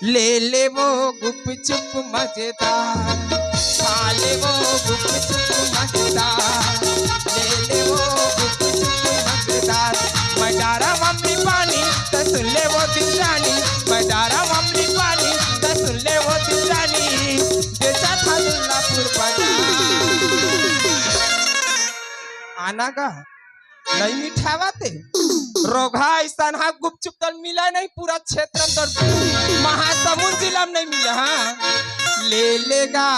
ले ले वो गुपचुप मजेदार, खा ले वो गुपचुप मजेदार, ले ले वो गुपचुप मजेदार। मैं डारा मम्मी पानी तो सुन ले वो दिल रानी, मैं डारा मम्मी पानी तो सुन ले वो दिल रानी, जैसा था दुल्लापुर बाजार। आना का नहीं मिठावाते रोगा ऐसा हाँ गुपचुप तो मिला नहीं पूरा क्षेत्र तो महासमुंद जिला में नहीं मिला। हाँ ले लेगा